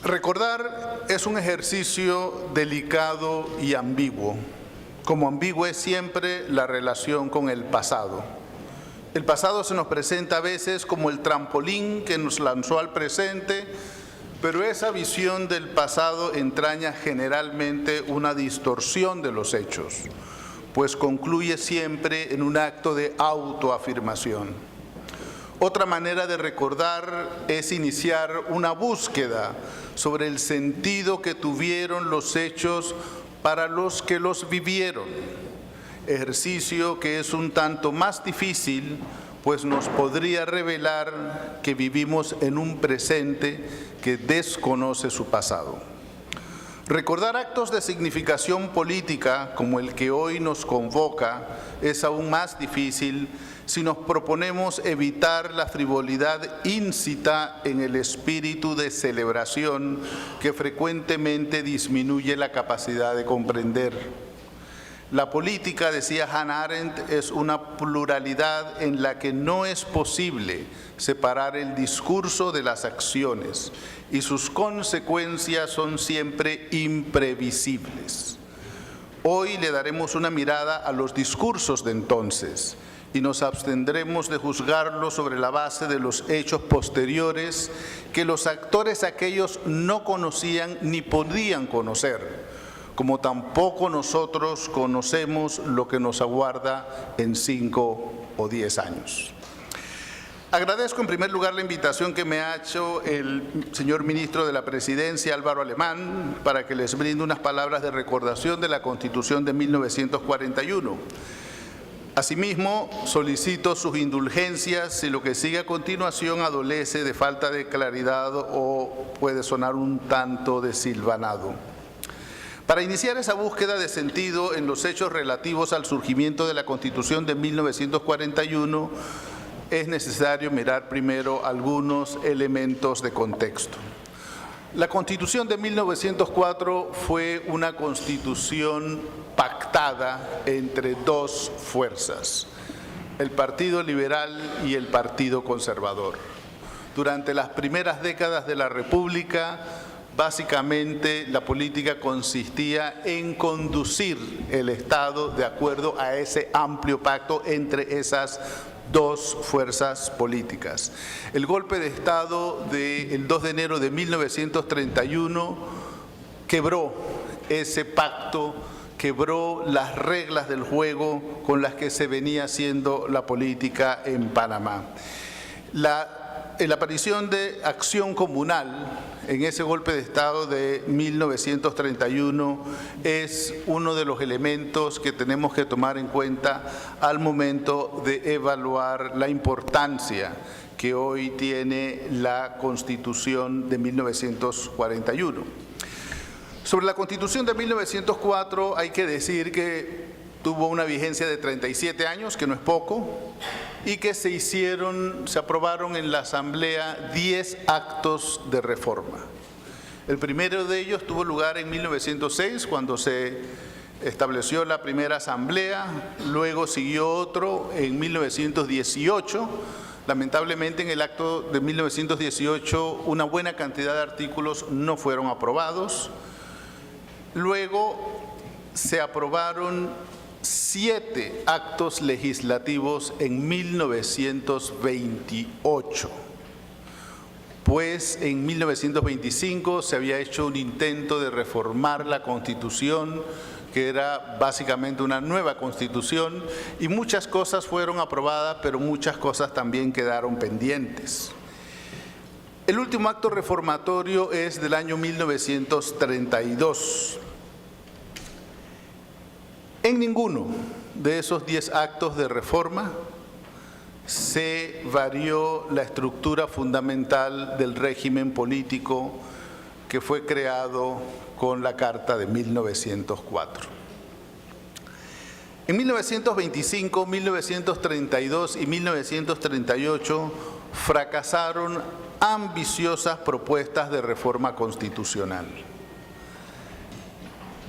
Recordar es un ejercicio delicado y ambiguo. Como ambiguo es siempre la relación con el pasado. El pasado se nos presenta a veces como el trampolín que nos lanzó al presente, pero esa visión del pasado entraña generalmente una distorsión de los hechos, pues concluye siempre en un acto de autoafirmación. Otra manera de recordar es iniciar una búsqueda sobre el sentido que tuvieron los hechos para los que los vivieron, ejercicio que es un tanto más difícil, pues nos podría revelar que vivimos en un presente que desconoce su pasado. Recordar actos de significación política como el que hoy nos convoca es aún más difícil si nos proponemos evitar la frivolidad íncita en el espíritu de celebración que frecuentemente disminuye la capacidad de comprender. La política, decía Hannah Arendt, es una pluralidad en la que no es posible separar el discurso de las acciones y sus consecuencias son siempre imprevisibles. Hoy le daremos una mirada a los discursos de entonces y nos abstendremos de juzgarlos sobre la base de los hechos posteriores que los actores aquellos no conocían ni podían conocer, como tampoco nosotros conocemos lo que nos aguarda en 5 o 10 años. Agradezco en primer lugar la invitación que me ha hecho el señor ministro de la Presidencia, Álvaro Alemán, para que les brinde unas palabras de recordación de la Constitución de 1941. Asimismo, solicito sus indulgencias si lo que sigue a continuación adolece de falta de claridad o puede sonar un tanto desilvanado. Para iniciar esa búsqueda de sentido en los hechos relativos al surgimiento de la Constitución de 1941, es necesario mirar primero algunos elementos de contexto. La Constitución de 1904 fue una constitución pactada entre dos fuerzas, el Partido Liberal y el Partido Conservador. Durante las primeras décadas de la República, básicamente la política consistía en conducir el Estado de acuerdo a ese amplio pacto entre esas dos fuerzas políticas. El golpe de Estado del 2 de enero de 1931 quebró ese pacto, quebró las reglas del juego con las que se venía haciendo la política en Panamá. La aparición de Acción Comunal en ese golpe de Estado de 1931 es uno de los elementos que tenemos que tomar en cuenta al momento de evaluar la importancia que hoy tiene la Constitución de 1941. Sobre la Constitución de 1904 hay que decir que tuvo una vigencia de 37 años, que no es poco, y que se aprobaron en la Asamblea 10 actos de reforma. El primero de ellos tuvo lugar en 1906, cuando se estableció la primera Asamblea, luego siguió otro en 1918. Lamentablemente, en el acto de 1918, una buena cantidad de artículos no fueron aprobados. Luego se aprobaron 7 actos legislativos en 1928, pues en 1925 se había hecho un intento de reformar la Constitución, que era básicamente una nueva Constitución, y muchas cosas fueron aprobadas, pero muchas cosas también quedaron pendientes. El último acto reformatorio es del año 1932. En ninguno de esos 10 actos de reforma se varió la estructura fundamental del régimen político que fue creado con la Carta de 1904. En 1925, 1932 y 1938 fracasaron ambiciosas propuestas de reforma constitucional,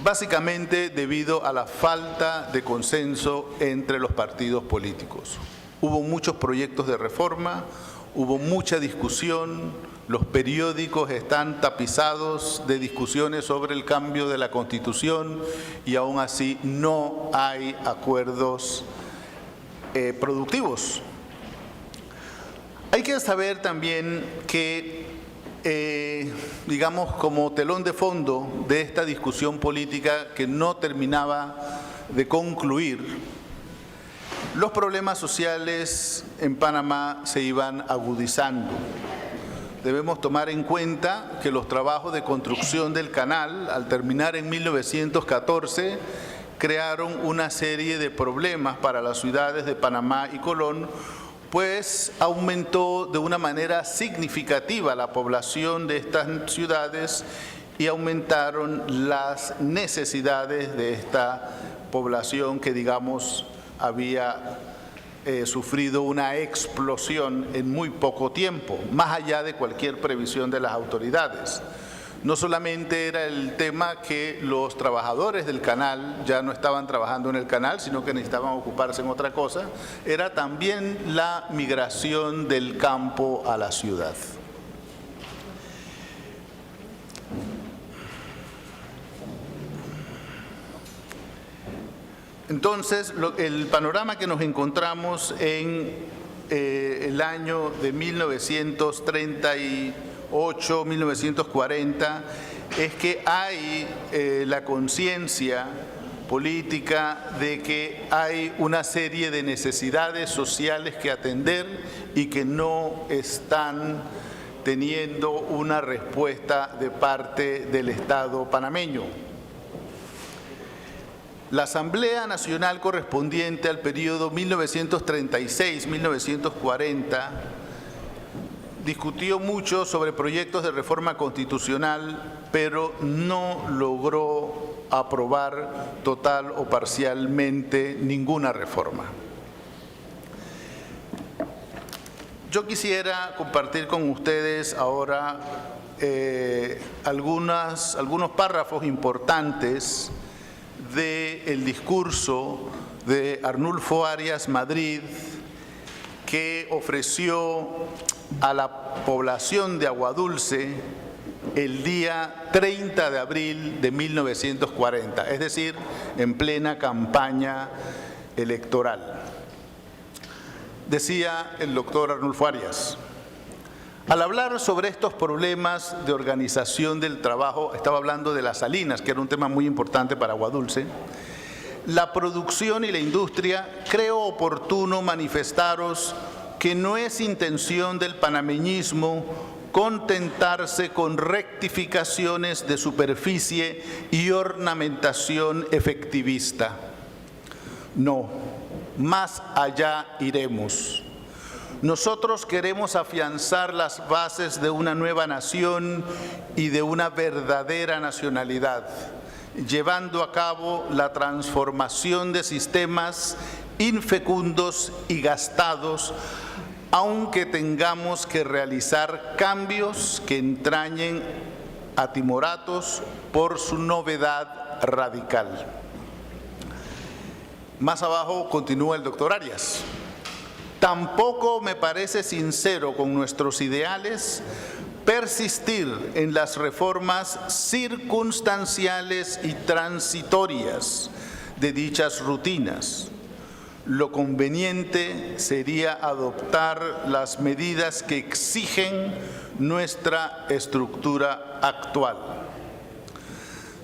básicamente debido a la falta de consenso entre los partidos políticos. Hubo muchos proyectos de reforma, hubo mucha discusión, Los periódicos están tapizados de discusiones sobre el cambio de la Constitución y aún así no hay acuerdos productivos. Hay que saber también que, digamos, como telón de fondo de esta discusión política que no terminaba de concluir, los problemas sociales en Panamá se iban agudizando. Debemos tomar en cuenta que los trabajos de construcción del canal, al terminar en 1914, crearon una serie de problemas para las ciudades de Panamá y Colón, pues aumentó de una manera significativa la población de estas ciudades y aumentaron las necesidades de esta población que, digamos, había sufrido una explosión en muy poco tiempo, más allá de cualquier previsión de las autoridades. No solamente era el tema que los trabajadores del canal ya no estaban trabajando en el canal, sino que necesitaban ocuparse en otra cosa, era también la migración del campo a la ciudad. Entonces, el panorama que nos encontramos en el año de 1938, 1940, es que hay la conciencia política de que hay una serie de necesidades sociales que atender y que no están teniendo una respuesta de parte del Estado panameño. La Asamblea Nacional correspondiente al periodo 1936-1940 discutió mucho sobre proyectos de reforma constitucional, pero no logró aprobar total o parcialmente ninguna reforma. Yo quisiera compartir con ustedes ahora algunos párrafos importantes del discurso de Arnulfo Arias Madrid, que ofreció a la población de Aguadulce el día 30 de abril de 1940, es decir, en plena campaña electoral. Decía el doctor Arnulfo Arias: al hablar sobre estos problemas de organización del trabajo, estaba hablando de las salinas, que era un tema muy importante para Aguadulce, la producción y la industria, creo oportuno manifestaros que no es intención del panameñismo contentarse con rectificaciones de superficie y ornamentación efectivista. No, más allá iremos. Nosotros queremos afianzar las bases de una nueva nación y de una verdadera nacionalidad, llevando a cabo la transformación de sistemas infecundos y gastados, aunque tengamos que realizar cambios que entrañen a timoratos por su novedad radical. Más abajo continúa el doctor Arias: tampoco me parece sincero con nuestros ideales persistir en las reformas circunstanciales y transitorias de dichas rutinas. Lo conveniente sería adoptar las medidas que exigen nuestra estructura actual.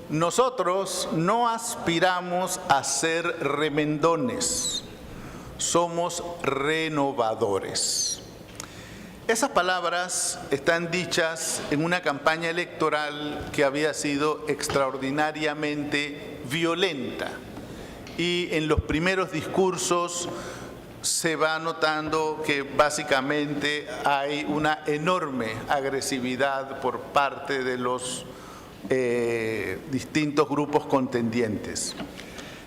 Nosotros no aspiramos a ser remendones, somos renovadores. Esas palabras están dichas en una campaña electoral que había sido extraordinariamente violenta, y en los primeros discursos se va notando que básicamente hay una enorme agresividad por parte de los distintos grupos contendientes.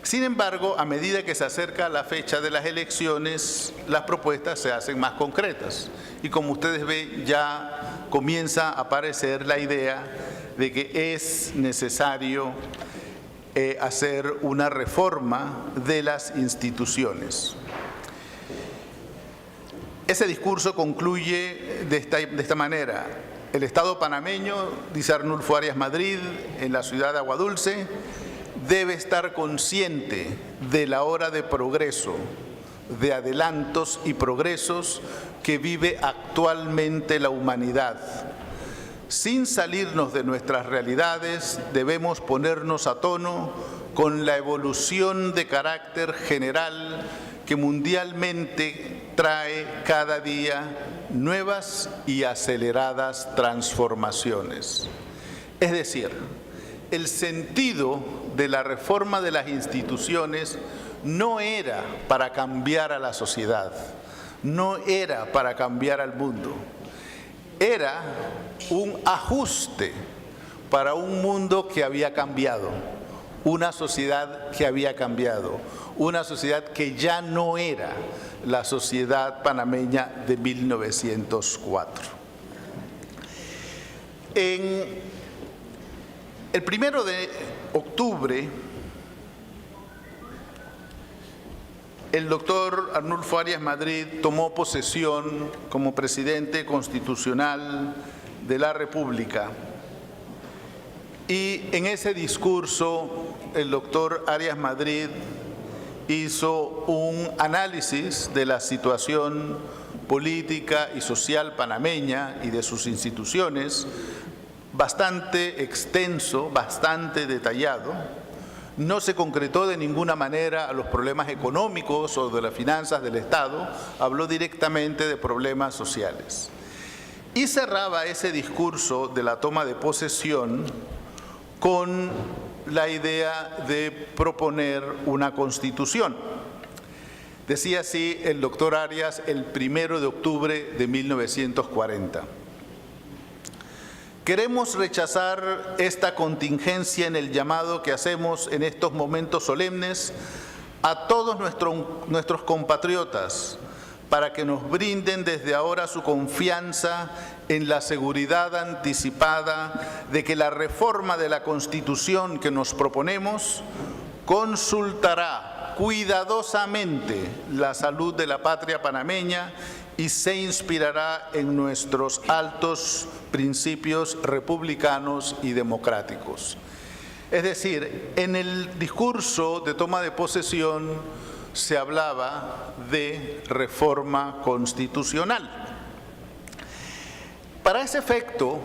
Sin embargo, a medida que se acerca la fecha de las elecciones, las propuestas se hacen más concretas. Y como ustedes ven, ya comienza a aparecer la idea de que es necesario hacer una reforma de las instituciones. Ese discurso concluye de esta manera: El Estado panameño, dice Arnulfo Arias Madrid, en la ciudad de Aguadulce, debe estar consciente de la hora de progreso, de adelantos y progresos que vive actualmente la humanidad. Sin salirnos de nuestras realidades, debemos ponernos a tono con la evolución de carácter general que mundialmente trae cada día nuevas y aceleradas transformaciones. Es decir, el sentido de la reforma de las instituciones no era para cambiar a la sociedad, no era para cambiar al mundo, era un ajuste para un mundo que había cambiado, una sociedad que había cambiado, una sociedad que ya no era la sociedad panameña de 1904. En el 1 de octubre, el doctor Arnulfo Arias Madrid tomó posesión como presidente constitucional de la República. Y en ese discurso, el doctor Arias Madrid hizo un análisis de la situación política y social panameña y de sus instituciones, bastante extenso, bastante detallado. No se concretó de ninguna manera a los problemas económicos o de las finanzas del Estado, habló directamente de problemas sociales. Y cerraba ese discurso de la toma de posesión con la idea de proponer una constitución. Decía así el doctor Arias el 1 de octubre de 1940. Queremos rechazar esta contingencia en el llamado que hacemos en estos momentos solemnes a todos nuestros compatriotas para que nos brinden desde ahora su confianza en la seguridad anticipada de que la reforma de la Constitución que nos proponemos consultará cuidadosamente la salud de la patria panameña y se inspirará en nuestros altos principios republicanos y democráticos. Es decir, en el discurso de toma de posesión se hablaba de reforma constitucional. Para ese efecto,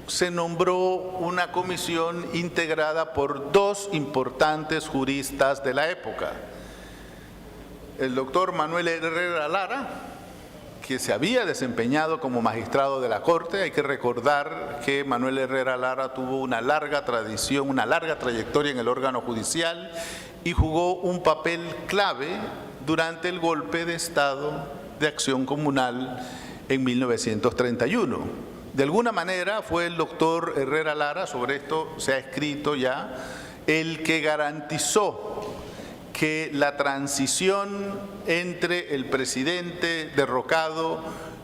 se nombró una comisión integrada por dos importantes juristas de la época. El doctor Manuel Herrera Lara, que se había desempeñado como magistrado de la Corte. Hay que recordar que Manuel Herrera Lara tuvo una larga tradición, una larga trayectoria en el órgano judicial y jugó un papel clave durante el golpe de Estado de Acción Comunal en 1931. De alguna manera fue el doctor Herrera Lara, sobre esto se ha escrito ya, el que garantizó que la transición entre el presidente derrocado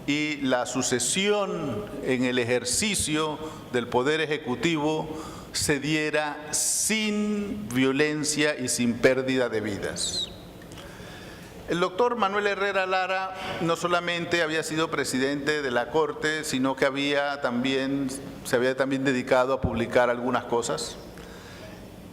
y la sucesión en el ejercicio del Poder Ejecutivo se diera sin violencia y sin pérdida de vidas. El doctor Manuel Herrera Lara no solamente había sido presidente de la Corte, sino que se había también dedicado a publicar algunas cosas.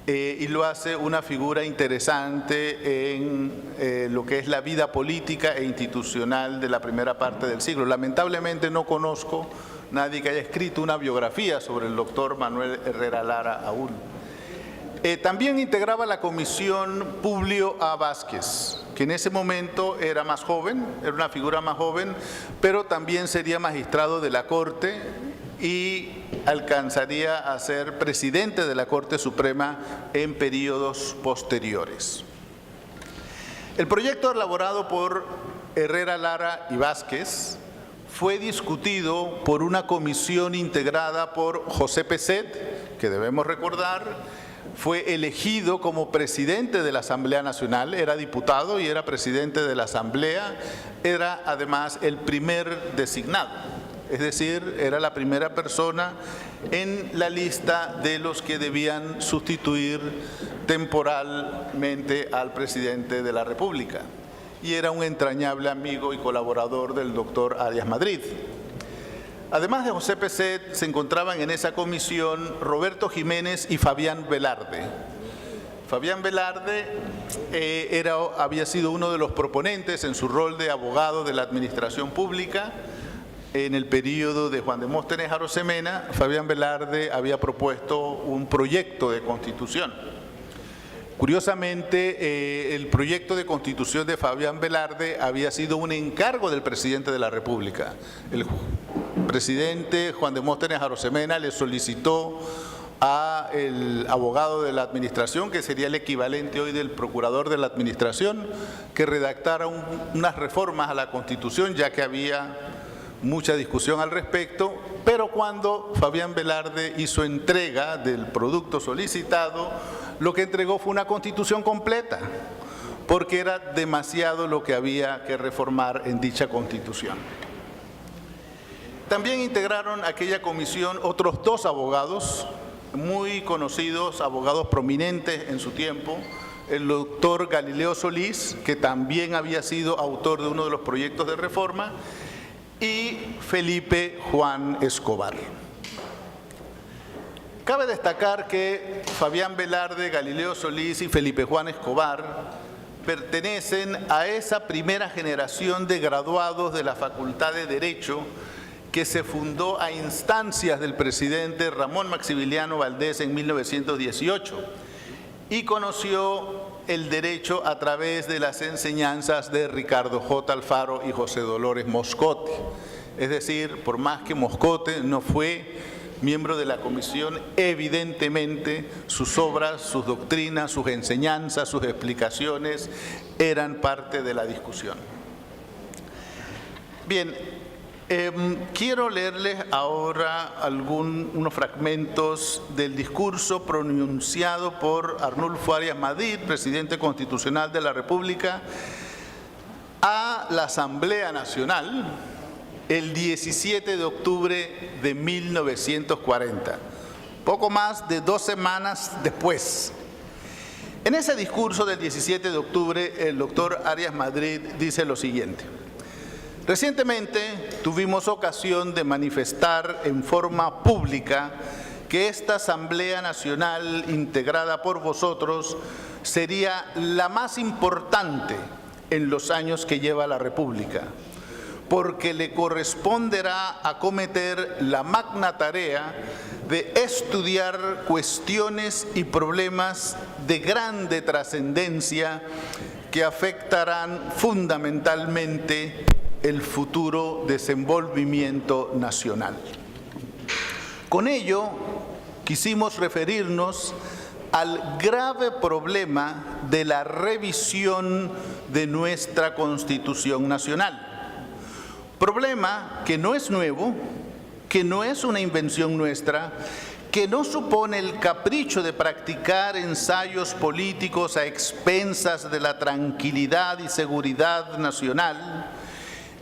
Y lo hace una figura interesante en lo que es la vida política e institucional de la primera parte del siglo. Lamentablemente no conozco nadie que haya escrito una biografía sobre el doctor Manuel Herrera Lara aún. También integraba la comisión Publio A. Vázquez, que en ese momento era más joven, era una figura más joven, pero también sería magistrado de la Corte y alcanzaría a ser presidente de la Corte Suprema en periodos posteriores. El proyecto elaborado por Herrera Lara y Vázquez fue discutido por una comisión integrada por José Peset, que debemos recordar, fue elegido como presidente de la Asamblea Nacional, era diputado y era presidente de la Asamblea, era además el primer designado. Es decir, era la primera persona en la lista de los que debían sustituir temporalmente al presidente de la República. Y era un entrañable amigo y colaborador del doctor Arias Madrid. Además de José Peset, se encontraban en esa comisión Roberto Jiménez y Fabián Velarde. Fabián Velarde había sido uno de los proponentes en su rol de abogado de la administración pública. En el periodo de Juan Demóstenes Arosemena, Fabián Velarde había propuesto un proyecto de constitución. Curiosamente, el proyecto de constitución de Fabián Velarde había sido un encargo del presidente de la República. El presidente Juan Demóstenes Arosemena le solicitó al abogado de la administración, que sería el equivalente hoy del procurador de la administración, que redactara unas reformas a la Constitución, ya que había mucha discusión al respecto, pero cuando Fabián Velarde hizo entrega del producto solicitado, lo que entregó fue una Constitución completa, porque era demasiado lo que había que reformar en dicha Constitución. También integraron aquella comisión otros dos abogados, muy conocidos, abogados prominentes en su tiempo, el doctor Galileo Solís, que también había sido autor de uno de los proyectos de reforma, y Felipe Juan Escobar. Cabe destacar que Fabián Velarde, Galileo Solís y Felipe Juan Escobar pertenecen a esa primera generación de graduados de la Facultad de Derecho que se fundó a instancias del presidente Ramón Maximiliano Valdés en 1918 y conoció el derecho a través de las enseñanzas de Ricardo J. Alfaro y José Dolores Moscote. Es decir, por más que Moscote no fue miembro de la comisión, evidentemente sus obras, sus doctrinas, sus enseñanzas, sus explicaciones eran parte de la discusión. Bien, quiero leerles ahora unos fragmentos del discurso pronunciado por Arnulfo Arias Madrid, presidente constitucional de la República, a la Asamblea Nacional el 17 de octubre de 1940, poco más de 2 semanas después. En ese discurso del 17 de octubre, el doctor Arias Madrid dice lo siguiente: recientemente tuvimos ocasión de manifestar en forma pública que esta Asamblea Nacional integrada por vosotros sería la más importante en los años que lleva la República, porque le corresponderá acometer la magna tarea de estudiar cuestiones y problemas de grande trascendencia que afectarán fundamentalmente el futuro desenvolvimiento nacional. Con ello, quisimos referirnos al grave problema de la revisión de nuestra Constitución Nacional. Problema que no es nuevo, que no es una invención nuestra, que no supone el capricho de practicar ensayos políticos a expensas de la tranquilidad y seguridad nacional,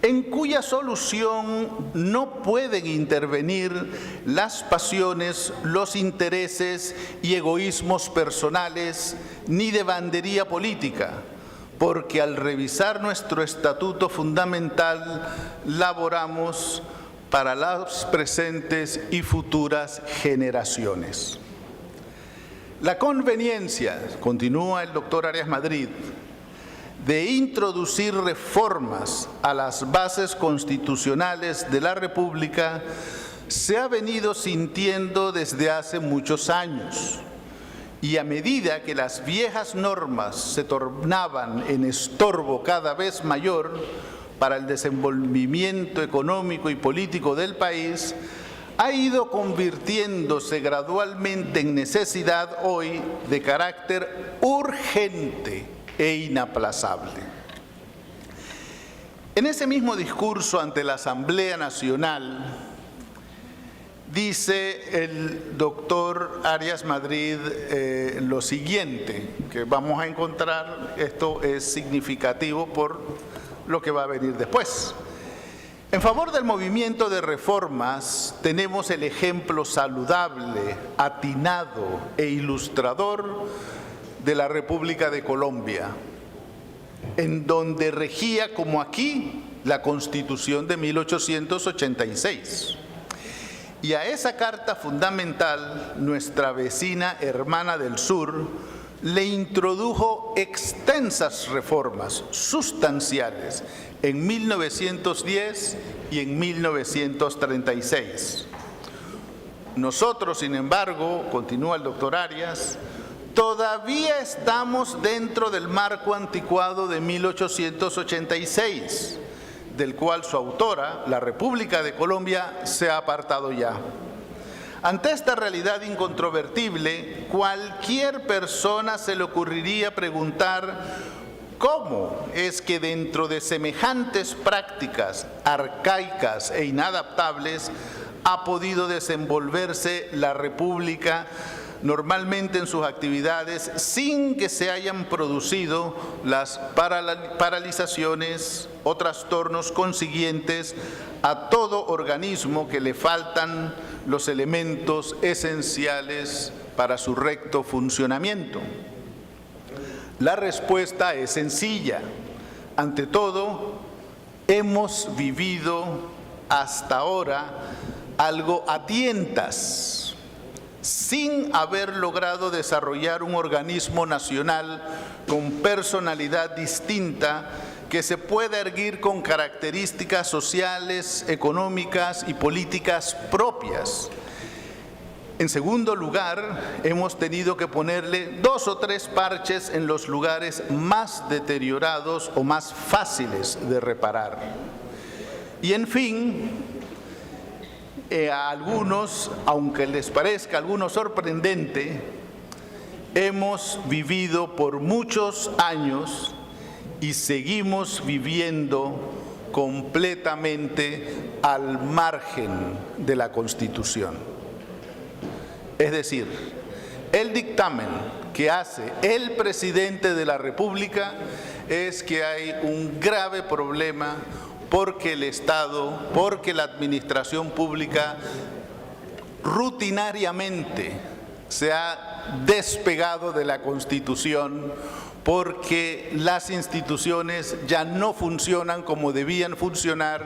en cuya solución no pueden intervenir las pasiones, los intereses y egoísmos personales, ni de bandería política, porque al revisar nuestro estatuto fundamental laboramos para las presentes y futuras generaciones. La conveniencia, continúa el doctor Arias Madrid, de introducir reformas a las bases constitucionales de la República se ha venido sintiendo desde hace muchos años. Y a medida que las viejas normas se tornaban en estorbo cada vez mayor para el desenvolvimiento económico y político del país, ha ido convirtiéndose gradualmente en necesidad hoy de carácter urgente e inaplazable. En ese mismo discurso ante la Asamblea Nacional, dice el doctor Arias Madrid lo siguiente, que vamos a encontrar, esto es significativo por lo que va a venir después. En favor del movimiento de reformas tenemos el ejemplo saludable, atinado e ilustrador de la República de Colombia, en donde regía como aquí la Constitución de 1886. Y a esa Carta Fundamental, nuestra vecina hermana del sur le introdujo extensas reformas sustanciales en 1910 y en 1936. Nosotros, sin embargo, continúa el doctor Arias, todavía estamos dentro del marco anticuado de 1886, del cual su autora, la República de Colombia, se ha apartado ya. Ante esta realidad incontrovertible, cualquier persona se le ocurriría preguntar cómo es que dentro de semejantes prácticas arcaicas e inadaptables ha podido desenvolverse la República normalmente en sus actividades sin que se hayan producido las paralizaciones o trastornos consiguientes a todo organismo que le faltan los elementos esenciales para su recto funcionamiento. La respuesta es sencilla. Ante todo, hemos vivido hasta ahora algo a tientas, sin haber logrado desarrollar un organismo nacional con personalidad distinta que se pueda erguir con características sociales, económicas y políticas propias. En segundo lugar, hemos tenido que ponerle 2 o 3 parches en los lugares más deteriorados o más fáciles de reparar. Y en fin, a algunos, aunque les parezca a algunos sorprendente, hemos vivido por muchos años y seguimos viviendo completamente al margen de la Constitución. Es decir, el dictamen que hace el presidente de la República es que hay un grave problema porque el Estado, porque la administración pública rutinariamente se ha despegado de la Constitución, porque las instituciones ya no funcionan como debían funcionar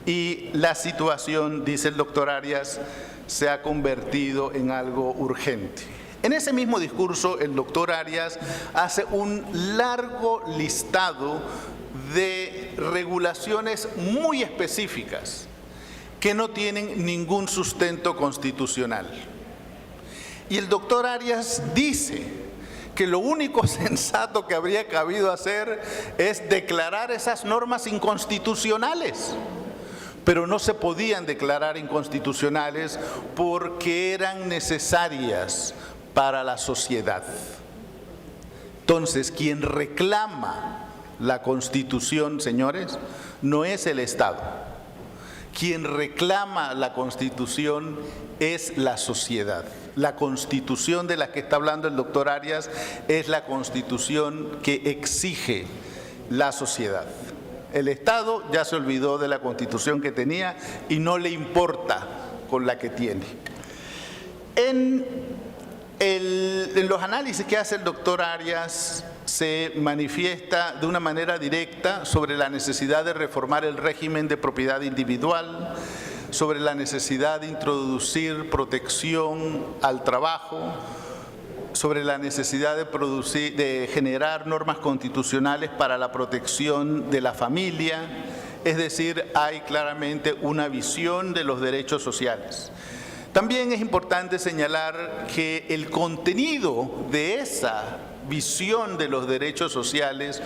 y la situación, dice el doctor Arias, se ha convertido en algo urgente. En ese mismo discurso, el doctor Arias hace un largo listado de regulaciones muy específicas que no tienen ningún sustento constitucional. Y el doctor Arias dice que lo único sensato que habría cabido hacer es declarar esas normas inconstitucionales. Pero no se podían declarar inconstitucionales porque eran necesarias para la sociedad. Entonces, quien reclama la Constitución, señores, no es el Estado. Quien reclama la Constitución es la sociedad. La Constitución de la que está hablando el doctor Arias es la Constitución que exige la sociedad. El Estado ya se olvidó de la Constitución que tenía y no le importa con la que tiene. En los análisis que hace el doctor Arias se manifiesta de una manera directa sobre la necesidad de reformar el régimen de propiedad individual, sobre la necesidad de introducir protección al trabajo, sobre la necesidad de generar normas constitucionales para la protección de la familia, es decir, hay claramente una visión de los derechos sociales. También es importante señalar que el contenido de esa visión de los derechos sociales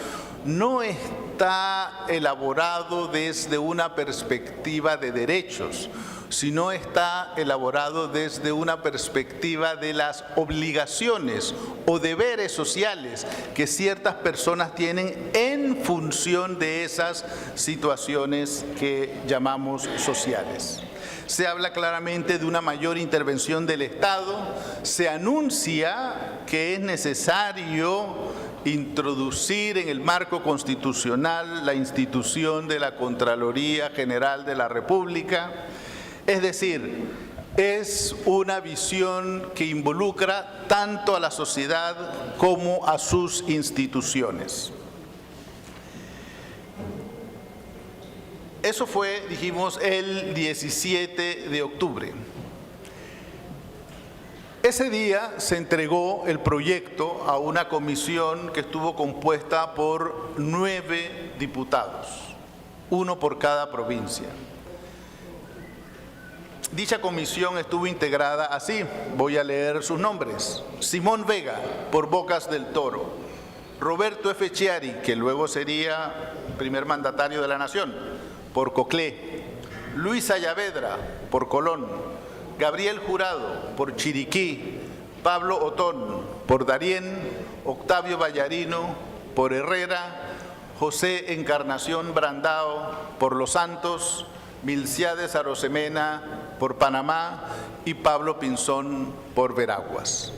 no está elaborado desde una perspectiva de derechos, sino está elaborado desde una perspectiva de las obligaciones o deberes sociales que ciertas personas tienen en función de esas situaciones que llamamos sociales. Se habla claramente de una mayor intervención del Estado, se anuncia que es necesario introducir en el marco constitucional la institución de la Contraloría General de la República. Es decir, es una visión que involucra tanto a la sociedad como a sus instituciones. Eso fue, dijimos, el 17 de octubre. Ese día se entregó el proyecto a una comisión que estuvo compuesta por 9 diputados, uno por cada provincia. Dicha comisión estuvo integrada así, voy a leer sus nombres: Simón Vega, por Bocas del Toro; Roberto F. Chiari, que luego sería primer mandatario de la Nación, por Coclé; Luis Ayavedra, por Colón; Gabriel Jurado, por Chiriquí; Pablo Otón, por Darién; Octavio Vallarino, por Herrera; José Encarnación Brandao, por Los Santos; Milciades Arosemena, por Panamá; y Pablo Pinzón, por Veraguas.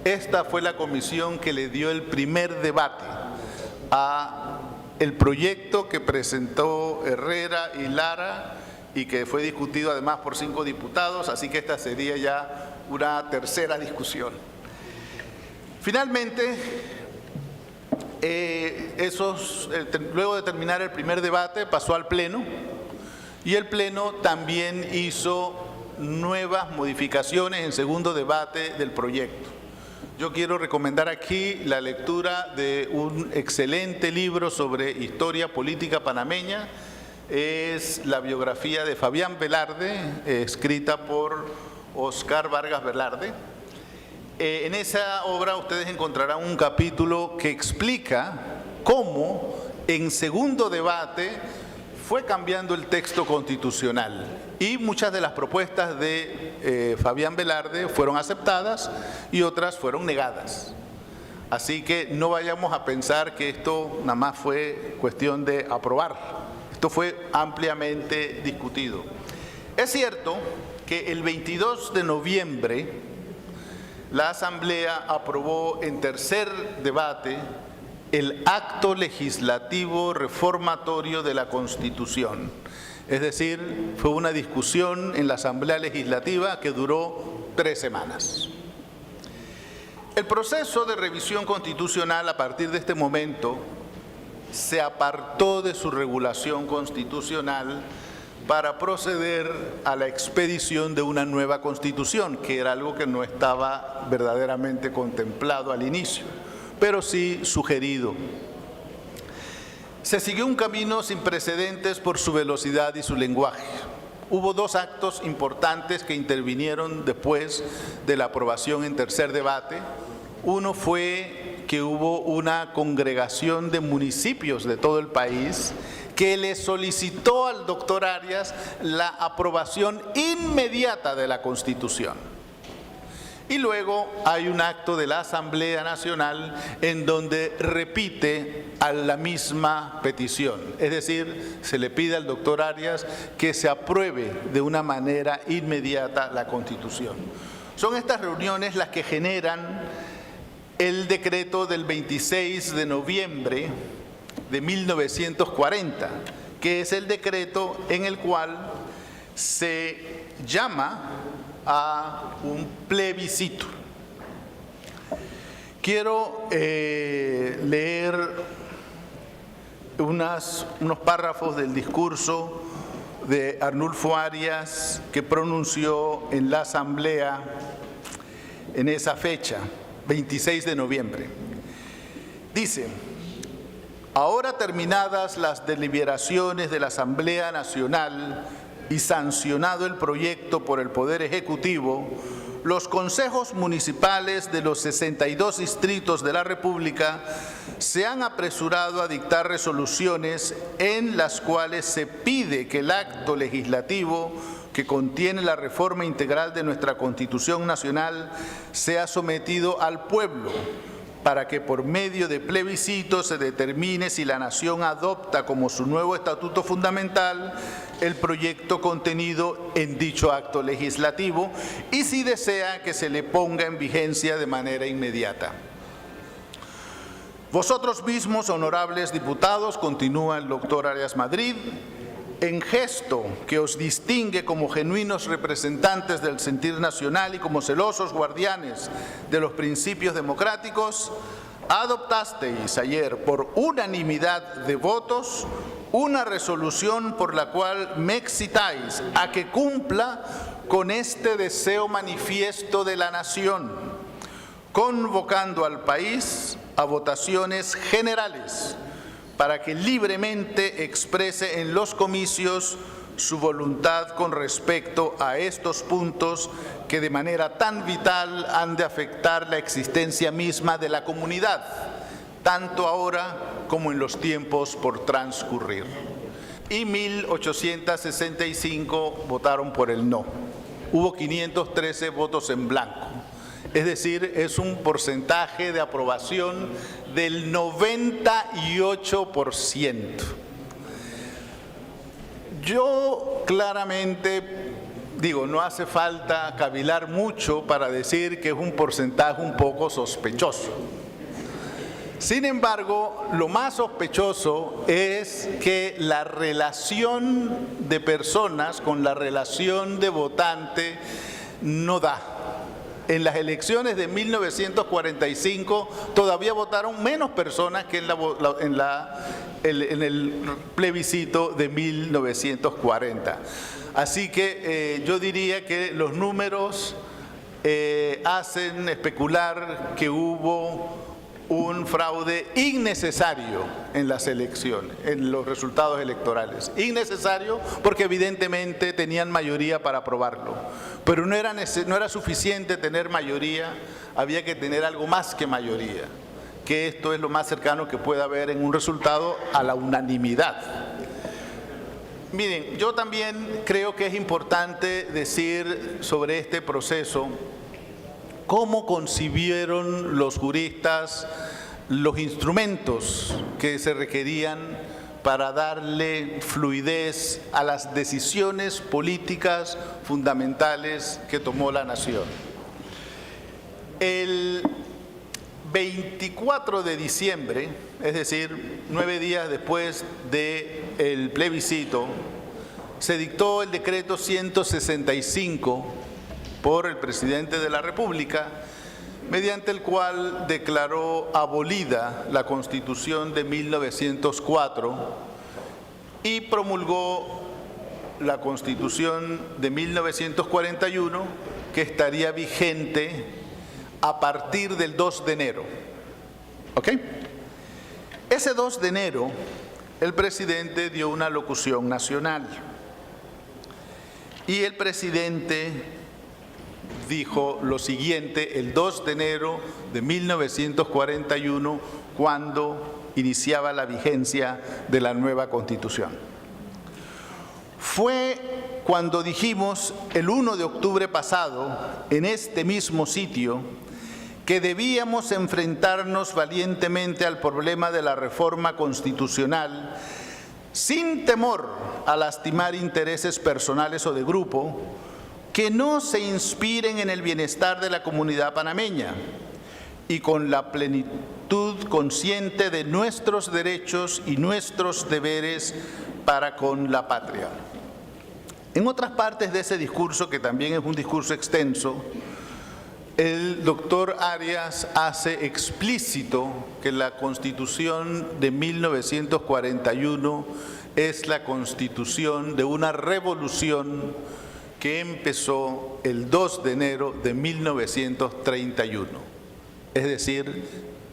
Esta fue la comisión que le dio el primer debate a el proyecto que presentó Herrera y Lara y que fue discutido además por 5 diputados, así que esta sería ya una tercera discusión. Finalmente, luego de terminar el primer debate, pasó al Pleno, y el Pleno también hizo nuevas modificaciones en segundo debate del proyecto. Yo quiero recomendar aquí la lectura de un excelente libro sobre historia política panameña. Es la biografía de Fabián Velarde, escrita por Oscar Vargas Velarde. En esa obra ustedes encontrarán un capítulo que explica cómo en segundo debate fue cambiando el texto constitucional y muchas de las propuestas de Fabián Velarde fueron aceptadas y otras fueron negadas. Así que no vayamos a pensar que esto nada más fue cuestión de aprobar. Esto fue ampliamente discutido. Es cierto que el 22 de noviembre la Asamblea aprobó en tercer debate el acto legislativo reformatorio de la Constitución. Es decir, fue una discusión en la Asamblea Legislativa que duró 3 semanas. El proceso de revisión constitucional a partir de este momento se apartó de su regulación constitucional para proceder a la expedición de una nueva Constitución, que era algo que no estaba verdaderamente contemplado al inicio, pero sí sugerido. Se siguió un camino sin precedentes por su velocidad y su lenguaje. Hubo 2 actos importantes que intervinieron después de la aprobación en tercer debate. Uno fue que hubo una congregación de municipios de todo el país que le solicitó al doctor Arias la aprobación inmediata de la Constitución. Y luego hay un acto de la Asamblea Nacional en donde repite a la misma petición. Es decir, se le pide al doctor Arias que se apruebe de una manera inmediata la Constitución. Son estas reuniones las que generan el decreto del 26 de noviembre de 1940, que es el decreto en el cual se llama a un plebiscito. Quiero leer unos párrafos del discurso de Arnulfo Arias que pronunció en la Asamblea en esa fecha, 26 de noviembre. Dice: ahora terminadas las deliberaciones de la Asamblea Nacional y sancionado el proyecto por el Poder Ejecutivo, los consejos municipales de los 62 distritos de la República se han apresurado a dictar resoluciones en las cuales se pide que el acto legislativo que contiene la reforma integral de nuestra Constitución Nacional sea sometido al pueblo para que por medio de plebiscito se determine si la Nación adopta como su nuevo estatuto fundamental el proyecto contenido en dicho acto legislativo y si desea que se le ponga en vigencia de manera inmediata. Vosotros mismos, honorables diputados, continúa el doctor Arias Madrid, en gesto que os distingue como genuinos representantes del sentir nacional y como celosos guardianes de los principios democráticos, adoptasteis ayer por unanimidad de votos una resolución por la cual me excitáis a que cumpla con este deseo manifiesto de la nación, convocando al país a votaciones generales para que libremente exprese en los comicios su voluntad con respecto a estos puntos que de manera tan vital han de afectar la existencia misma de la comunidad, tanto ahora como en los tiempos por transcurrir. Y 1.865 votaron por el no. Hubo 513 votos en blanco. Es decir, es un porcentaje de aprobación del 98%. Yo claramente digo, no hace falta cavilar mucho para decir que es un porcentaje un poco sospechoso. Sin embargo, lo más sospechoso es que la relación de personas con la relación de votante no da. En las elecciones de 1945 todavía votaron menos personas que en el plebiscito de 1940. Así que yo diría que los números hacen especular que hubo un fraude innecesario en las elecciones, en los resultados electorales. Innecesario porque evidentemente tenían mayoría para aprobarlo, pero no era suficiente tener mayoría, había que tener algo más que mayoría, que esto es lo más cercano que puede haber en un resultado a la unanimidad. Miren, yo también creo que es importante decir sobre este proceso cómo concibieron los juristas los instrumentos que se requerían para darle fluidez a las decisiones políticas fundamentales que tomó la nación. El 24 de diciembre, es decir, 9 días después del plebiscito, se dictó el decreto 165 por el presidente de la República, mediante el cual declaró abolida la Constitución de 1904 y promulgó la Constitución de 1941, que estaría vigente a partir del 2 de enero. ¿Ok? Ese 2 de enero, el presidente dio una locución nacional y el presidente dijo lo siguiente el 2 de enero de 1941, cuando iniciaba la vigencia de la nueva Constitución. Fue cuando dijimos el 1 de octubre pasado, en este mismo sitio, que debíamos enfrentarnos valientemente al problema de la reforma constitucional sin temor a lastimar intereses personales o de grupo que no se inspiren en el bienestar de la comunidad panameña y con la plenitud consciente de nuestros derechos y nuestros deberes para con la patria. En otras partes de ese discurso, que también es un discurso extenso, el doctor Arias hace explícito que la Constitución de 1941 es la constitución de una revolución que empezó el 2 de enero de 1931, es decir,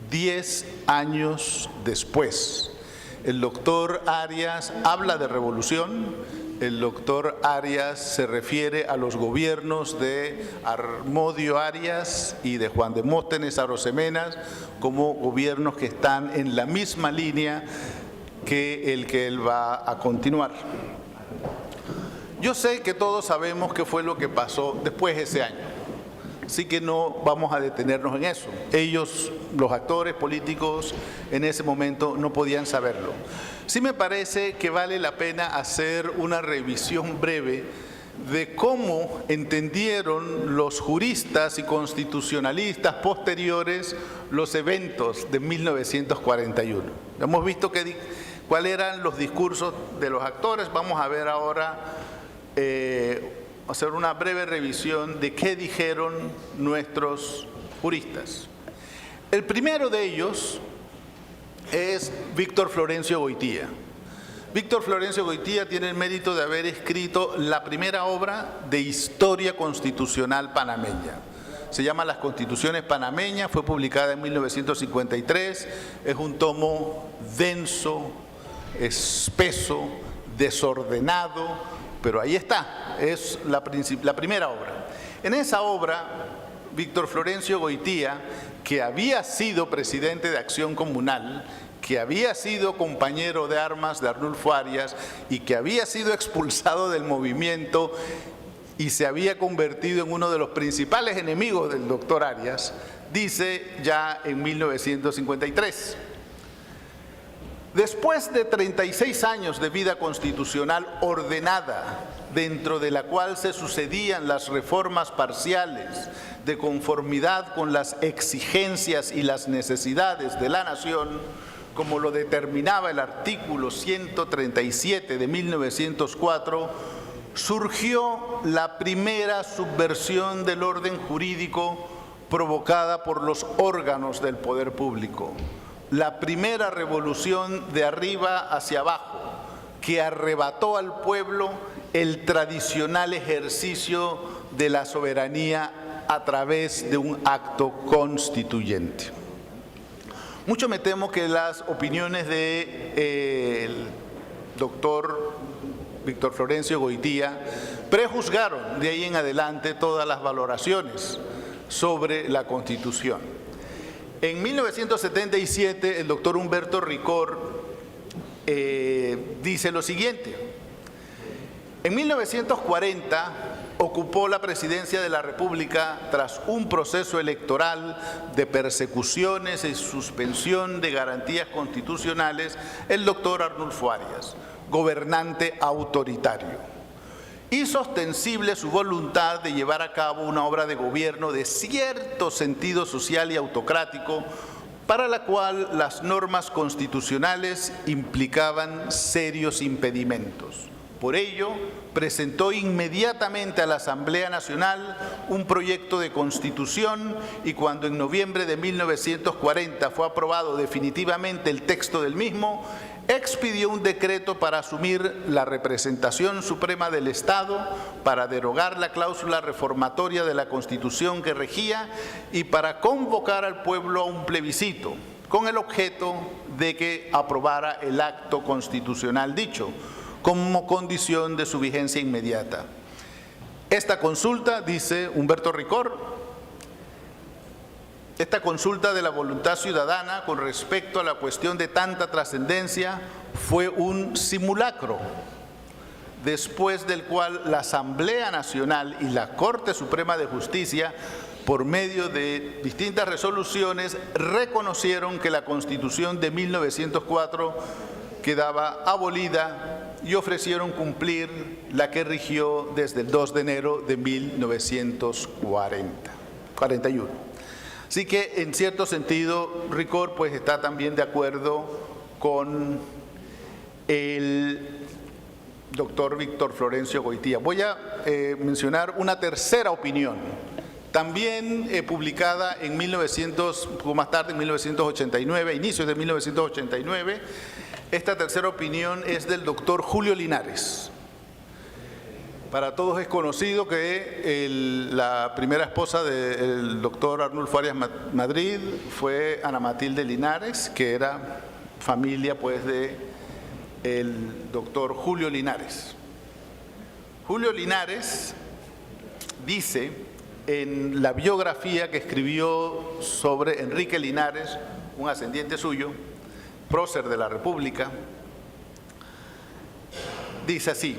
10 años después. El doctor Arias habla de revolución, el doctor Arias se refiere a los gobiernos de Harmodio Arias y de Juan Demóstenes Arosemenas como gobiernos que están en la misma línea que él va a continuar. Yo sé que todos sabemos qué fue lo que pasó después de ese año, así que no vamos a detenernos en eso. Ellos, los actores políticos, en ese momento no podían saberlo. Sí me parece que vale la pena hacer una revisión breve de cómo entendieron los juristas y constitucionalistas posteriores los eventos de 1941. Hemos visto cuáles eran los discursos de los actores. Vamos a ver ahora, hacer una breve revisión de qué dijeron nuestros juristas. El primero de ellos es Víctor Florencio Goitía. Víctor Florencio Goitía tiene el mérito de haber escrito la primera obra de historia constitucional panameña. Se llama Las Constituciones Panameñas, fue publicada en 1953, es un tomo denso, espeso, desordenado, pero ahí está, es la primera obra. En esa obra, Víctor Florencio Goitía, que había sido presidente de Acción Comunal, que había sido compañero de armas de Arnulfo Arias y que había sido expulsado del movimiento y se había convertido en uno de los principales enemigos del doctor Arias, dice ya en 1953. Después de 36 años de vida constitucional ordenada, dentro de la cual se sucedían las reformas parciales de conformidad con las exigencias y las necesidades de la nación, como lo determinaba el artículo 137 de 1904, surgió la primera subversión del orden jurídico provocada por los órganos del poder público. La primera revolución de arriba hacia abajo, que arrebató al pueblo el tradicional ejercicio de la soberanía a través de un acto constituyente. Mucho me temo que las opiniones del doctor Víctor Florencio Goitía prejuzgaron de ahí en adelante todas las valoraciones sobre la Constitución. En 1977, el doctor Humberto Ricor dice lo siguiente: en 1940 ocupó la presidencia de la República tras un proceso electoral de persecuciones y suspensión de garantías constitucionales el doctor Arnulfo Arias, gobernante autoritario. Hizo ostensible su voluntad de llevar a cabo una obra de gobierno de cierto sentido social y autocrático, para la cual las normas constitucionales implicaban serios impedimentos. Por ello, presentó inmediatamente a la Asamblea Nacional un proyecto de Constitución y cuando en noviembre de 1940 fue aprobado definitivamente el texto del mismo, expidió un decreto para asumir la representación suprema del Estado, para derogar la cláusula reformatoria de la Constitución que regía y para convocar al pueblo a un plebiscito, con el objeto de que aprobara el acto constitucional dicho, como condición de su vigencia inmediata. Esta consulta, dice Humberto Ricor, esta consulta de la voluntad ciudadana con respecto a la cuestión de tanta trascendencia fue un simulacro, después del cual la Asamblea Nacional y la Corte Suprema de Justicia, por medio de distintas resoluciones, reconocieron que la Constitución de 1904 quedaba abolida y ofrecieron cumplir la que rigió desde el 2 de enero de 1941. Así que, en cierto sentido, Ricor pues está también de acuerdo con el doctor Víctor Florencio Goitía. Voy a mencionar una tercera opinión, también publicada en 1989, inicios de 1989. Esta tercera opinión es del doctor Julio Linares. Para todos es conocido que la primera esposa del doctor Arnulfo Arias Madrid fue Ana Matilde Linares, que era familia pues de el doctor Julio Linares. Julio Linares dice en la biografía que escribió sobre Enrique Linares, un ascendiente suyo, prócer de la República, dice así: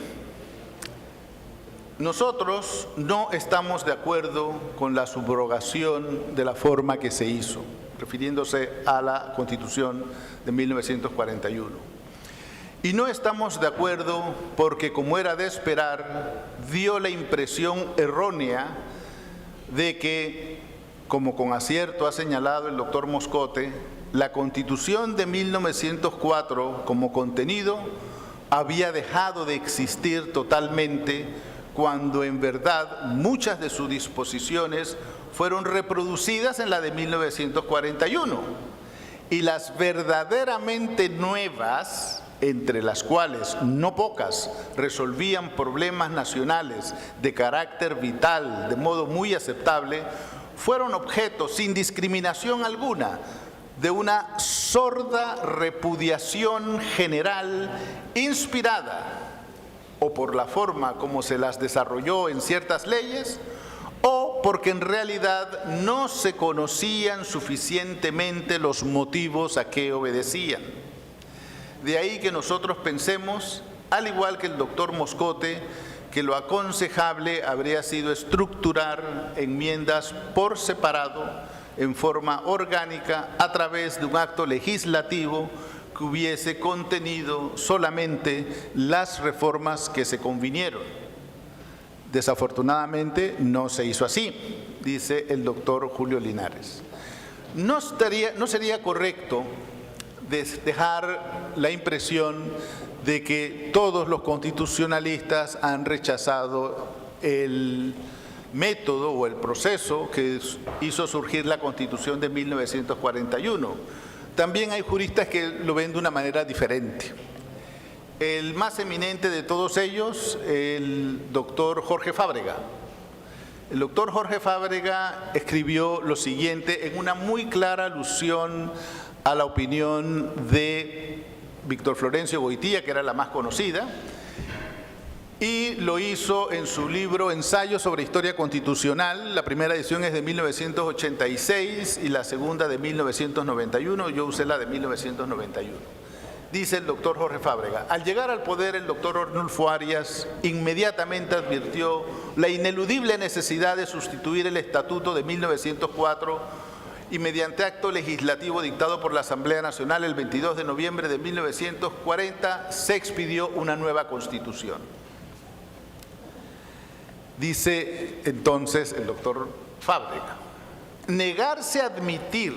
nosotros no estamos de acuerdo con la subrogación de la forma que se hizo, refiriéndose a la Constitución de 1941. Y no estamos de acuerdo porque, como era de esperar, dio la impresión errónea de que, como con acierto ha señalado el doctor Moscote, la Constitución de 1904 como contenido había dejado de existir totalmente, cuando en verdad muchas de sus disposiciones fueron reproducidas en la de 1941. Y las verdaderamente nuevas, entre las cuales no pocas resolvían problemas nacionales de carácter vital de modo muy aceptable, fueron objeto, sin discriminación alguna, de una sorda repudiación general inspirada o por la forma como se las desarrolló en ciertas leyes, o porque en realidad no se conocían suficientemente los motivos a que obedecían. De ahí que nosotros pensemos, al igual que el doctor Moscote, que lo aconsejable habría sido estructurar enmiendas por separado, en forma orgánica, a través de un acto legislativo que hubiese contenido solamente las reformas que se convinieron. Desafortunadamente no se hizo así, dice el doctor Julio Linares. No sería correcto dejar la impresión de que todos los constitucionalistas han rechazado el método o el proceso que hizo surgir la Constitución de 1941. También hay juristas que lo ven de una manera diferente. El más eminente de todos ellos, el doctor Jorge Fábrega. El doctor Jorge Fábrega escribió lo siguiente en una muy clara alusión a la opinión de Víctor Florencio Goitía, que era la más conocida, y lo hizo en su libro Ensayo sobre Historia Constitucional. La primera edición es de 1986 y la segunda de 1991, yo usé la de 1991. Dice el doctor Jorge Fábrega: al llegar al poder el doctor Arnulfo Arias inmediatamente advirtió la ineludible necesidad de sustituir el Estatuto de 1904 y mediante acto legislativo dictado por la Asamblea Nacional el 22 de noviembre de 1940 se expidió una nueva Constitución. Dice entonces el doctor Fábrega: negarse a admitir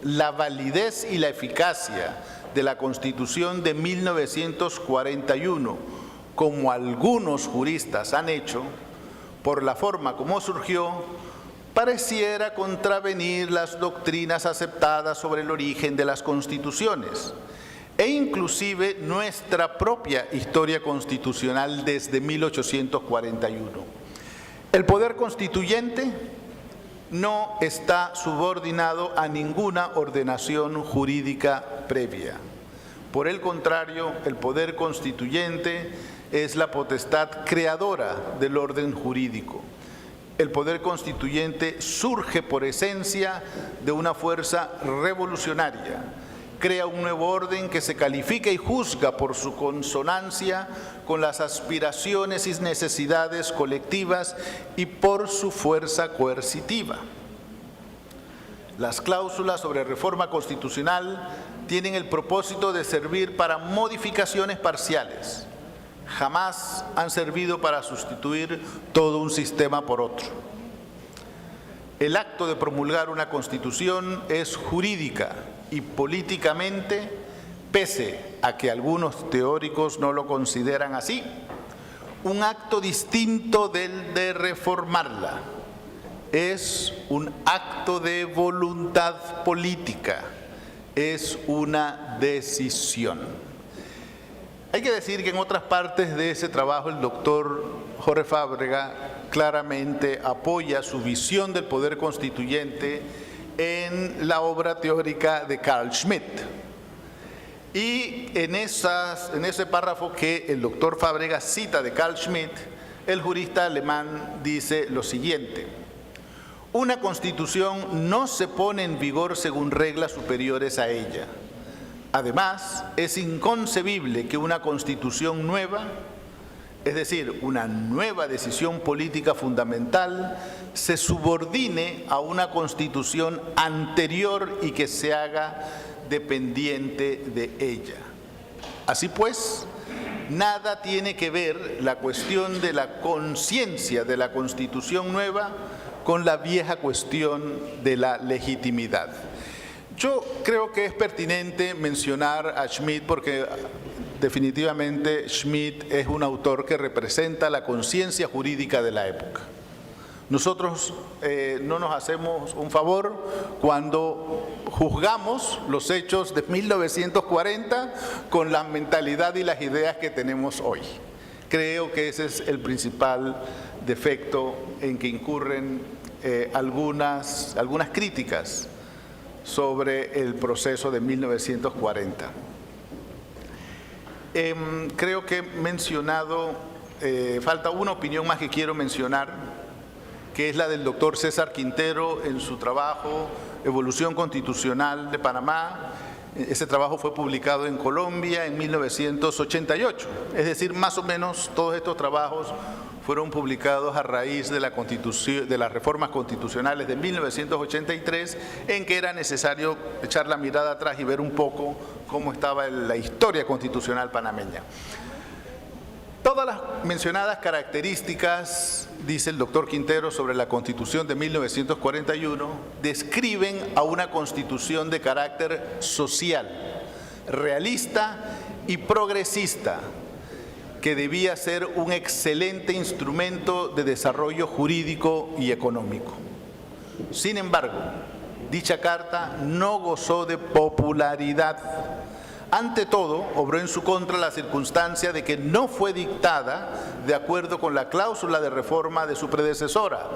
la validez y la eficacia de la Constitución de 1941, como algunos juristas han hecho, por la forma como surgió, pareciera contravenir las doctrinas aceptadas sobre el origen de las constituciones e inclusive nuestra propia historia constitucional desde 1841. El poder constituyente no está subordinado a ninguna ordenación jurídica previa. Por el contrario, el poder constituyente es la potestad creadora del orden jurídico. El poder constituyente surge por esencia de una fuerza revolucionaria. Crea un nuevo orden que se califica y juzga por su consonancia con las aspiraciones y necesidades colectivas y por su fuerza coercitiva. Las cláusulas sobre reforma constitucional tienen el propósito de servir para modificaciones parciales. Jamás han servido para sustituir todo un sistema por otro. El acto de promulgar una constitución es jurídica y políticamente, pese a que algunos teóricos no lo consideran así, un acto distinto del de reformarla. Es un acto de voluntad política, es una decisión. Hay que decir que en otras partes de ese trabajo el doctor Jorge Fábrega claramente apoya su visión del poder constituyente en la obra teórica de Carl Schmitt. Y en ese párrafo que el doctor Fábrega cita de Carl Schmitt, el jurista alemán dice lo siguiente: una constitución no se pone en vigor según reglas superiores a ella. Además, es inconcebible que una constitución nueva, es decir, una nueva decisión política fundamental, se subordine a una constitución anterior y que se haga dependiente de ella. Así pues, nada tiene que ver la cuestión de la conciencia de la constitución nueva con la vieja cuestión de la legitimidad. Yo creo que es pertinente mencionar a Schmitt porque definitivamente Schmitt es un autor que representa la conciencia jurídica de la época. Nosotros no nos hacemos un favor cuando juzgamos los hechos de 1940 con la mentalidad y las ideas que tenemos hoy. Creo que ese es el principal defecto en que incurren algunas críticas sobre el proceso de 1940. Creo que he mencionado, falta una opinión más que quiero mencionar, que es la del doctor César Quintero en su trabajo Evolución Constitucional de Panamá. Ese trabajo fue publicado en Colombia en 1988, es decir, más o menos todos estos trabajos fueron publicados a raíz de las reformas constitucionales de 1983, en que era necesario echar la mirada atrás y ver un poco cómo estaba la historia constitucional panameña. Todas las mencionadas características, dice el doctor Quintero, sobre la Constitución de 1941, describen a una Constitución de carácter social, realista y progresista, que debía ser un excelente instrumento de desarrollo jurídico y económico. Sin embargo, dicha carta no gozó de popularidad. Ante todo, obró en su contra la circunstancia de que no fue dictada de acuerdo con la cláusula de reforma de su predecesora,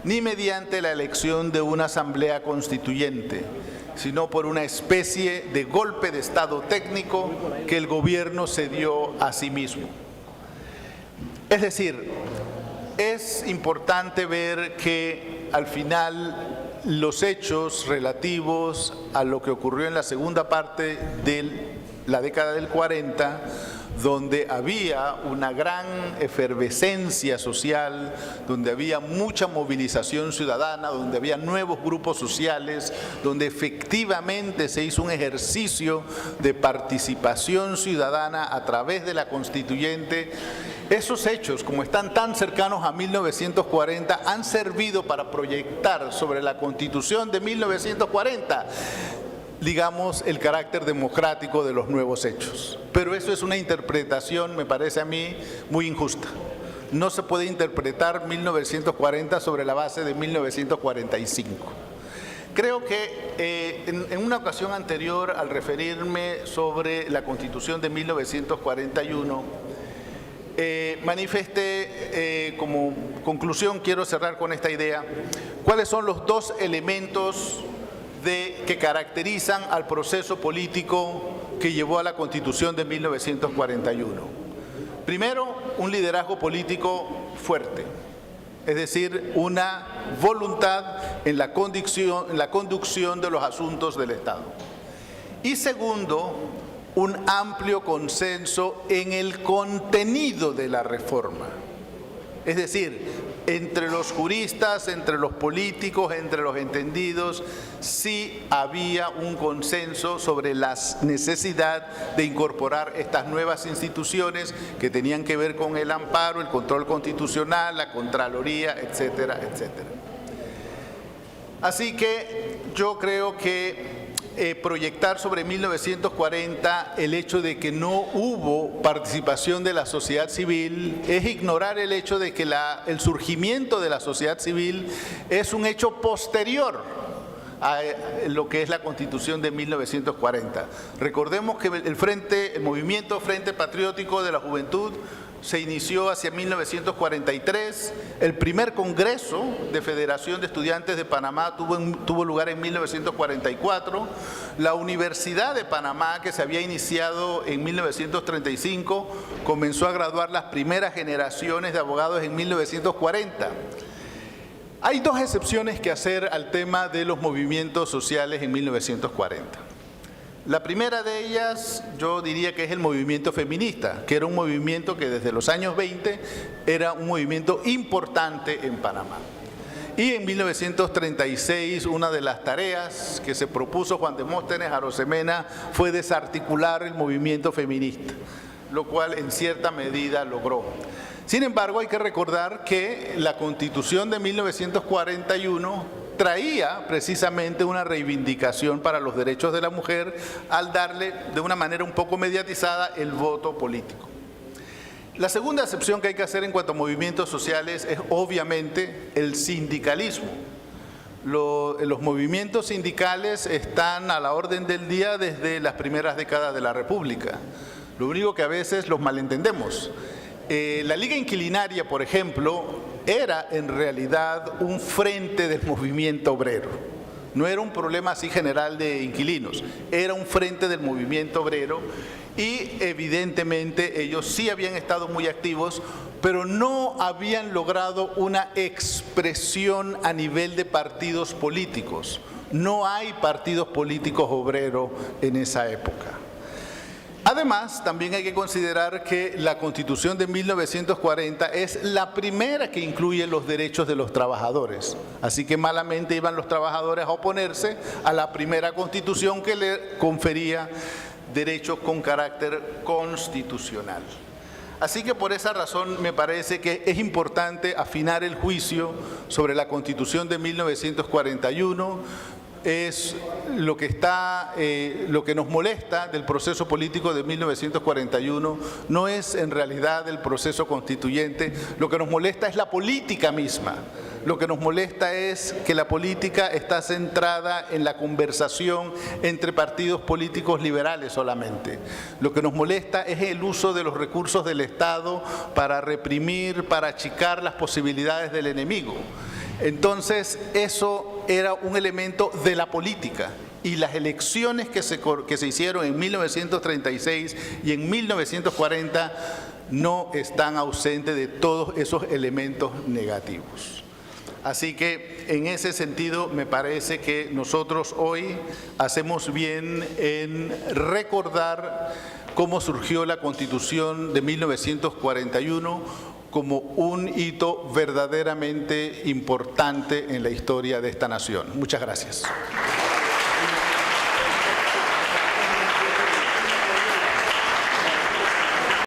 ni mediante la elección de una asamblea constituyente, sino por una especie de golpe de Estado técnico que el gobierno se dio a sí mismo. Es decir, es importante ver que al final los hechos relativos a lo que ocurrió en la segunda parte de la década del 40, donde había una gran efervescencia social, donde había mucha movilización ciudadana, donde había nuevos grupos sociales, donde efectivamente se hizo un ejercicio de participación ciudadana a través de la constituyente. Esos hechos, como están tan cercanos a 1940, han servido para proyectar sobre la Constitución de 1940, digamos, el carácter democrático de los nuevos hechos. Pero eso es una interpretación, me parece a mí, muy injusta. No se puede interpretar 1940 sobre la base de 1945. Creo que en una ocasión anterior, al referirme sobre la Constitución de 1941, manifesté como conclusión, quiero cerrar con esta idea, cuáles son los dos elementos que caracterizan al proceso político que llevó a la Constitución de 1941. Primero, un liderazgo político fuerte, es decir, una voluntad en la conducción de los asuntos del Estado. Y segundo, un amplio consenso en el contenido de la reforma. Es decir, entre los juristas, entre los políticos, entre los entendidos, sí había un consenso sobre la necesidad de incorporar estas nuevas instituciones que tenían que ver con el amparo, el control constitucional, la Contraloría, etcétera, etcétera. Así que yo creo que proyectar sobre 1940 el hecho de que no hubo participación de la sociedad civil es ignorar el hecho de que el surgimiento de la sociedad civil es un hecho posterior a lo que es la Constitución de 1940. Recordemos que el movimiento Frente Patriótico de la Juventud se inició hacia 1943, el primer Congreso de Federación de Estudiantes de Panamá tuvo lugar en 1944, la Universidad de Panamá, que se había iniciado en 1935, comenzó a graduar las primeras generaciones de abogados en 1940. Hay dos excepciones que hacer al tema de los movimientos sociales en 1940. La primera de ellas, yo diría que es el movimiento feminista, que era un movimiento que desde los años 20 era un movimiento importante en Panamá. Y en 1936, una de las tareas que se propuso Juan Demóstenes Arosemena fue desarticular el movimiento feminista, lo cual en cierta medida logró. Sin embargo, hay que recordar que la Constitución de 1941 traía precisamente una reivindicación para los derechos de la mujer al darle de una manera un poco mediatizada el voto político. La segunda acepción que hay que hacer en cuanto a movimientos sociales es obviamente el sindicalismo. Los movimientos sindicales están a la orden del día desde las primeras décadas de la República. Lo único que a veces los malentendemos. La Liga Inquilinaria, por ejemplo, era en realidad un frente del movimiento obrero. No era un problema así general de inquilinos, era un frente del movimiento obrero y evidentemente ellos sí habían estado muy activos, pero no habían logrado una expresión a nivel de partidos políticos. No hay partidos políticos obreros en esa época. Además, también hay que considerar que la Constitución de 1940 es la primera que incluye los derechos de los trabajadores. Así que malamente iban los trabajadores a oponerse a la primera Constitución que le confería derechos con carácter constitucional. Así que por esa razón me parece que es importante afinar el juicio sobre la Constitución de 1941, es lo que nos molesta del proceso político de 1941, no es en realidad el proceso constituyente, lo que nos molesta es la política misma. Lo que nos molesta es que la política está centrada en la conversación entre partidos políticos liberales solamente. Lo que nos molesta es el uso de los recursos del Estado para reprimir, para achicar las posibilidades del enemigo. Entonces, eso era un elemento de la política y las elecciones que se hicieron en 1936 y en 1940 no están ausentes de todos esos elementos negativos. Así que en ese sentido me parece que nosotros hoy hacemos bien en recordar cómo surgió la Constitución de 1941 como un hito verdaderamente importante en la historia de esta nación. Muchas gracias.